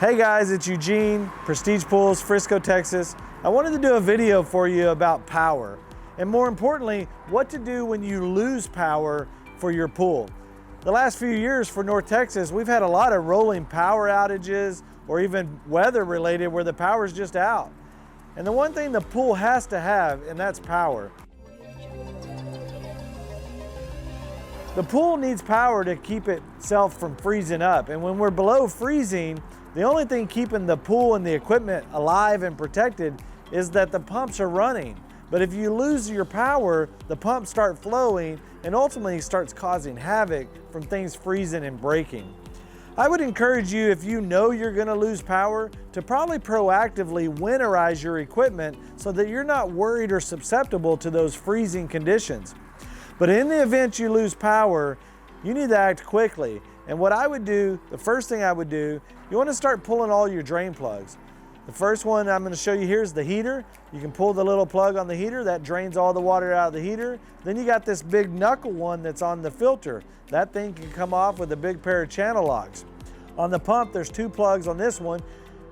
Hey guys, it's Eugene, Prestige Pools, Frisco, Texas. I wanted to do a video for you about power, and more importantly, what to do when you lose power for your pool. The last few years for North Texas, we've had a lot of rolling power outages or even weather related where the power's just out. And the one thing the pool has to have, and that's power. The pool needs power to keep itself from freezing up. And when we're below freezing, the only thing keeping the pool and the equipment alive and protected is that the pumps are running. But if you lose your power, the pumps start flowing and ultimately starts causing havoc from things freezing and breaking. I would encourage you, if you know you're gonna lose power, to probably proactively winterize your equipment so that you're not worried or susceptible to those freezing conditions. But in the event you lose power, you need to act quickly. And what I would do, the first thing I would do, you want to start pulling all your drain plugs. The first one I'm going to show you here is the heater. You can pull the little plug on the heater, that drains all the water out of the heater. Then you got this big knuckle one that's on the filter. That thing can come off with a big pair of channel locks. On the pump, there's two plugs on this one.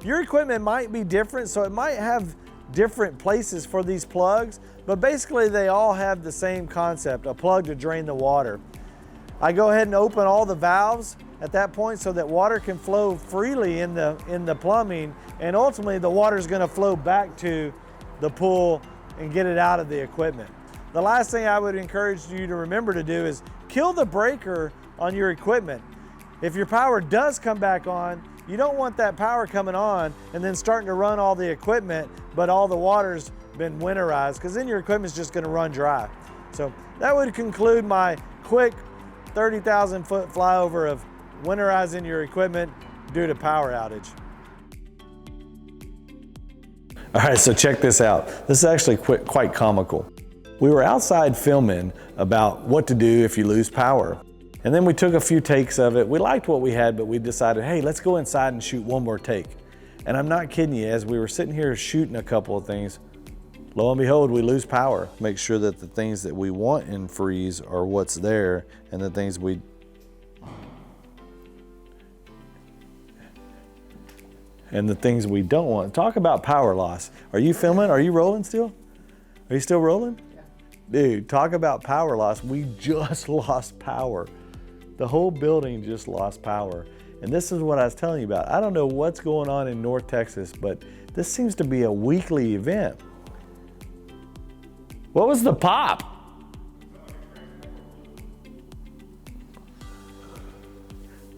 Your equipment might be different, so it might have different places for these plugs, but basically they all have the same concept, a plug to drain the water. I go ahead and open all the valves at that point so that water can flow freely in the plumbing, and ultimately the water is going to flow back to the pool and get it out of the equipment. The last thing I would encourage you to remember to do is kill the breaker on your equipment. If your power does come back on, you don't want that power coming on and then starting to run all the equipment, but all the water's been winterized, because then your equipment's just going to run dry. So that would conclude my quick 30,000 foot flyover of winterizing your equipment due to power outage. All right, so check this out. This is actually quite comical. We were outside filming about what to do if you lose power. And then we took a few takes of it. We liked what we had, but we decided, hey, let's go inside and shoot one more take. And I'm not kidding you, as we were sitting here shooting a couple of things, lo and behold, we lose power. Make sure that the things that we want in freeze are what's there, and the things we don't want. Talk about power loss. Are you filming? Are you rolling still? Are you still rolling? Yeah. Dude, talk about power loss. We just lost power. The whole building just lost power. And this is what I was telling you about. I don't know what's going on in North Texas, but this seems to be a weekly event. What was the pop?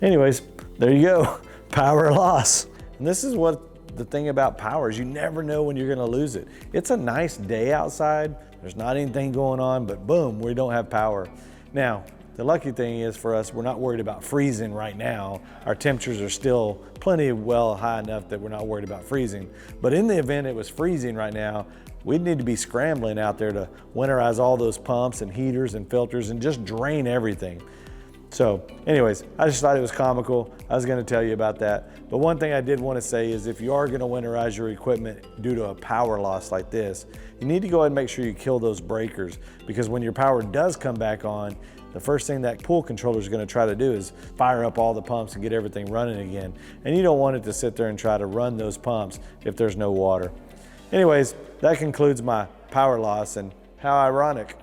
Anyways, there you go, power loss. And this is what the thing about power is, you never know when you're gonna lose it. It's a nice day outside, there's not anything going on, but boom, we don't have power. Now, the lucky thing is for us, we're not worried about freezing right now. Our temperatures are still plenty well high enough that we're not worried about freezing. But in the event it was freezing right now, we'd need to be scrambling out there to winterize all those pumps and heaters and filters and just drain everything. So anyways, I just thought it was comical. I was gonna tell you about that. But one thing I did wanna say is if you are gonna winterize your equipment due to a power loss like this, you need to go ahead and make sure you kill those breakers, because when your power does come back on, the first thing that pool controller is gonna try to do is fire up all the pumps and get everything running again. And you don't want it to sit there and try to run those pumps if there's no water. Anyways, that concludes my power loss, and how ironic.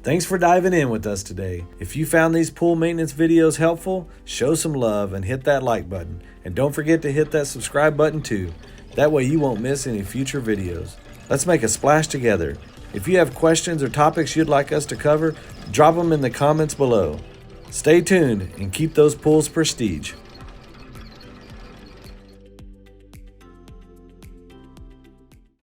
Thanks for diving in with us today. If you found these pool maintenance videos helpful, show some love and hit that like button. And don't forget to hit that subscribe button too. That way you won't miss any future videos. Let's make a splash together. If you have questions or topics you'd like us to cover, drop them in the comments below. Stay tuned and keep those pools prestige.